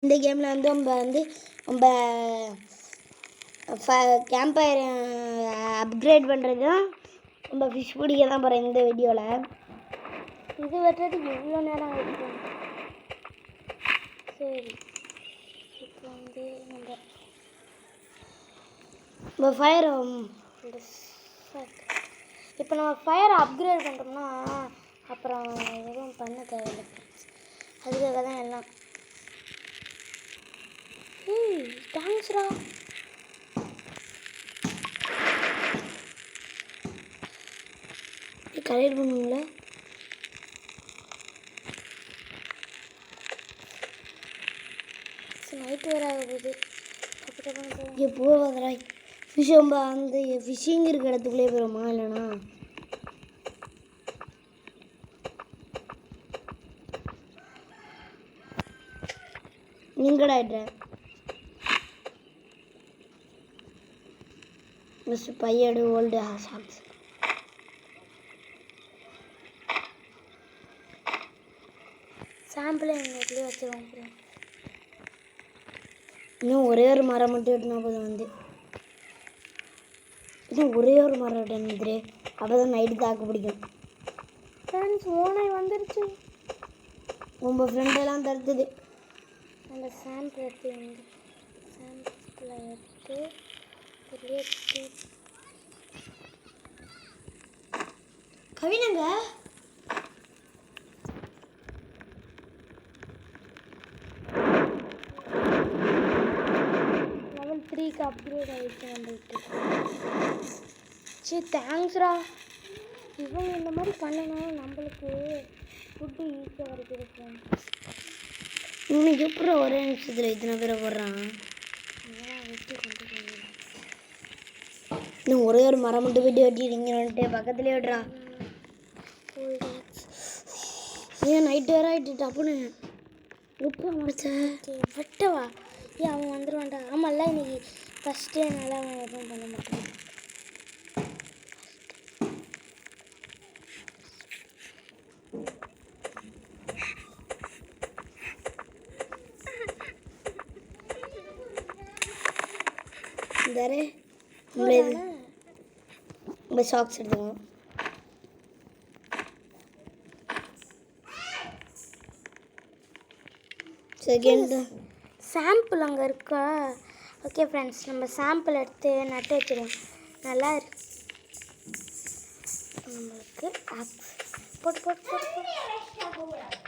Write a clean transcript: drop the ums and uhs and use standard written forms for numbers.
இந்த கேமில் வந்து நம்ம கேம்ப் ஃபயர் அப்கிரேட் பண்ணுறது தான் நம்ம ஃபிஷ் பிடிக்க தான் போகிறோம் இந்த வீடியோவில். இது வெட்டுறதுக்கு எவ்வளோ நேரம் இருக்கும்? சரி, இப்போ வந்து நம்ம ஃபயர் இப்போ நம்ம ஃபயரை அப்கிரேட் பண்ணுறோம்னா அப்புறம் எதுவும் பண்ண தேவையில்லை. அதுக்காக தான் எல்லாம். தேங்க்ஸ்ரா. கலெக்ட் பண்ணுங்களா? நைட்டு வேற ஆகுது. போவாதரா ஃபிஷ் ரொம்ப அந்த ஃபிஷ்ஷிங் இருக்கிற இடத்துக்குள்ளே போயிடுமா? இல்லைனா நீங்கடாயிட்ட மிஸ் பையடு ஓல்டு சாங்ஸ். சாம்பிளை எங்கள் வீட்லேயே வச்சுருவோம். இன்னும் ஒரே ஒரு மரம் மட்டும் வெட்டினா போதும். வந்து இன்னும் ஒரே ஒரு மரம் வெட்டினே அப்போ தான் நைட்டு தாக்கு பிடிக்கும். ஃப்ரெண்ட்ஸ் ஓனை வந்துருச்சு. உங்கள் ஃப்ரெண்டெல்லாம் தடுத்துது. அந்த சாம்பிள் எடுத்து வந்து சாம்பிளை எடுத்து கவினங்க லெவல் 3க்கு அப்கிரேட் ஆகிடுச்சு நம்மளுக்கு. சரி தேங்க்ஸ்ரா. இவங்க இந்த மாதிரி பண்ணனாலும் நம்மளுக்கு ஃபுட்டு ஈஸியாக கிடைக்கும். இன்னைக்கு எப்படி ஒரே நிமிஷத்தில் இத்தனை பேரை போடுறான்? வெட்டி கொண்டு போய் இன்னும் ஒரே ஒரு மரம் மட்டும் வெட்டி வெட்டிடுங்க. பக்கத்துலேயே விடுறா. ஏன் நைட்டு வேற ஆகிட்டு டப்புன்னு விட்டுற முடிச்ச வெட்டவா? ஏன் அவன் வந்துடுவான்டா. ஆமாம்ல இன்னைக்கு ஃபஸ்ட்டே நல்லா அவன் எதுவும் பண்ண மாட்டான். இந்தாரு நம்ம சாக்ஸ் எடுத்துக்கோங்க. செகண்ட் சாம்பிள் அங்கே இருக்கா? ஓகே ஃப்ரெண்ட்ஸ், நம்ம சாம்பிள் எடுத்து நட்டு வச்சுருவோம். நல்லா இருக்கு நம்மளுக்கு போட்டு போட்டு போட்டு